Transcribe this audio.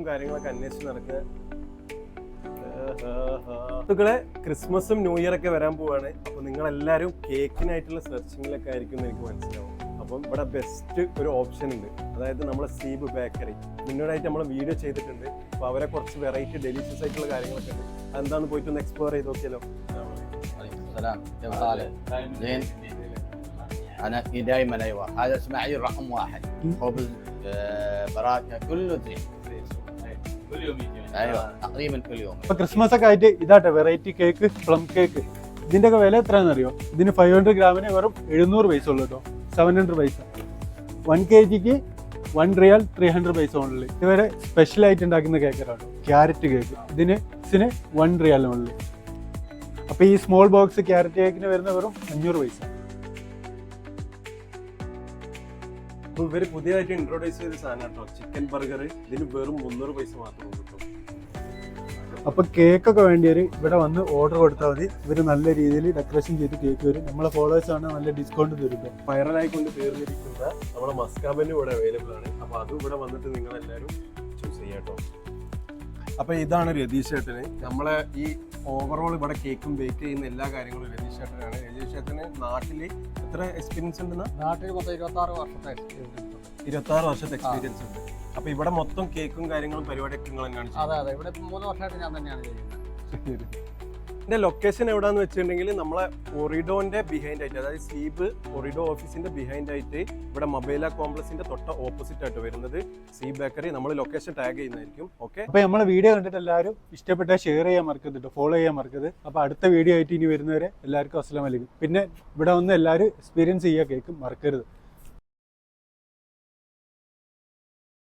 കാര്യങ്ങളൊക്കെ അന്വേഷിച്ച് നടക്കുക. സുഹൃത്തുക്കളെ, ക്രിസ്മസും ന്യൂ ഇയർ ഒക്കെ വരാൻ പോവാണ്. അപ്പോൾ നിങ്ങളെല്ലാവരും കേക്കിനായിട്ടുള്ള സെർച്ചിങ്ങിലൊക്കെ ആയിരിക്കും എന്ന് എനിക്ക് മനസ്സിലാവും. അപ്പം ഇവിടെ ബെസ്റ്റ് ഒരു ഓപ്ഷൻ ഉണ്ട്, അതായത് നമ്മളെ സീബ് ബേക്കറി. മുന്നോട്ടായിട്ട് നമ്മൾ വീഡിയോ ചെയ്തിട്ടുണ്ട്. അപ്പോൾ അവരെ കുറച്ച് വെറൈറ്റി ഡെലിഷ്യസ് ആയിട്ടുള്ള കാര്യങ്ങളൊക്കെ ഉണ്ട്. അതെന്താന്ന് പോയിട്ട് ഒന്ന് എക്സ്പ്ലോർ ചെയ്ത് നോക്കിയാലോ. أنا دائما أيوة هذا اسماعيل رقم واحد خبز براكة كله زين كل يوم يجي أيوة تقريبا كل يوم. ഇപ്പോൾ ക്രിസ്മസ് ഒക്കെ ആയിട്ട് ഇതാട്ടെ വെറൈറ്റി കേക്ക്, പ്ലം കേക്ക്. ഇതിന്റെ ഒക്കെ വില എത്രയാണെന്ന് അറിയോ? ഇതിന് 500 ഗ്രാമിന് വെറും 700 പൈസ ഉള്ളൂ കേട്ടോ. 700 പൈസ. 1 kg $1 300 പൈസ ഉള്ളു. ഇതുവരെ സ്പെഷ്യൽ ആയിട്ട് ഉണ്ടാക്കുന്ന കേക്കാണ് ക്യാരറ്റ് കേക്ക്. ഇതിന് $1 ഉള്ളു. അപ്പൊ ഈ സ്മോൾ ബോക്സ് ക്യാരറ്റ് കേക്കിന് വരുന്ന വെറും 500 പൈസ. ഇവര് പുതിയതായിട്ട് ഇൻട്രോഡ്യൂസ് ചെയ്ത സാധനം കേട്ടോ, ചിക്കൻ ബർഗർ. ഇതിന് വെറും 300 പൈസ മാത്രമേ കിട്ടും. അപ്പൊ കേക്കൊക്കെ വേണ്ടിയൊരു ഇവിടെ വന്ന് ഓർഡർ കൊടുത്താൽ മതി. ഇവര് നല്ല രീതിയിൽ ഡെക്കറേഷൻ ചെയ്ത് കേക്ക് വരും. നമ്മളെ ഫോളോവേഴ്സ് ആണ് നല്ല ഡിസ്കൗണ്ട് തരും. വൈറലായിക്കൊണ്ട് തീർന്നിരിക്കുന്ന നമ്മളെ മസ്കാബനും ഇവിടെ അവൈലബിൾ ആണ്. അപ്പൊ അതും ഇവിടെ വന്നിട്ട് നിങ്ങൾ എല്ലാവരും ചൂസ് ചെയ്യാട്ടോ. അപ്പൊ ഇതാണ് രതീഷ് ചേട്ടന്. നമ്മളെ ഈ ഓവറോൾ ഇവിടെ കേക്കും ബേക്ക് ചെയ്യുന്ന എല്ലാ കാര്യങ്ങളും രതീഷ് ചേട്ടനാണ്. രതീഷ് ചേട്ടന് നാട്ടില് എത്ര എക്സ്പീരിയൻസ് ഉണ്ടെന്ന്? നാട്ടിൽ മൊത്തം 26 വർഷത്തെ എക്സ്പീരിയൻസ്. 26 വർഷത്തെ എക്സ്പീരിയൻസ് ഉണ്ട്. അപ്പൊ ഇവിടെ മൊത്തം കേക്കും കാര്യങ്ങളും പരിപാടിയൊക്കെ നിങ്ങൾ തന്നെയാണ്? അതെ, ഇവിടെ 3 വർഷമായിട്ട് ഞാൻ തന്നെയാണ് ചെയ്യുന്നത്. ഇതിന്റെ ലൊക്കേഷൻ എവിടെയാന്ന് വെച്ചിട്ടുണ്ടെങ്കിൽ നമ്മളെ ഒറിഡോന്റെ ബിഹൈൻഡ് ആയിട്ട്, അതായത് സീബ് ഒറിഡോ ഓഫീസിന്റെ ബിഹൈൻഡ് ആയിട്ട് ഇവിടെ മൊബൈല കോംപ്ലക്സിന്റെ തൊട്ട ഓപ്പോസിറ്റ് ആയിട്ട് വരുന്നത് സീബ് ബേക്കറി. നമ്മൾ ലൊക്കേഷൻ ടാഗ് ചെയ്യുന്നതായിരിക്കും. ഓക്കെ, അപ്പൊ നമ്മളെ വീഡിയോ കണ്ടിട്ട് എല്ലാവരും ഇഷ്ടപ്പെട്ടാൽ ഷെയർ ചെയ്യാൻ മറക്കരുത്, ഫോളോ ചെയ്യാൻ മറക്കരുത്. അപ്പൊ അടുത്ത വീഡിയോ ആയിട്ട് ഇനി വരുന്നവരെ എല്ലാവർക്കും അസ്സലാമു അലൈക്കും. പിന്നെ ഇവിടെ വന്ന് എല്ലാവരും എക്സ്പീരിയൻസ് ചെയ്യുക, കേക്ക് മറക്കരുത്.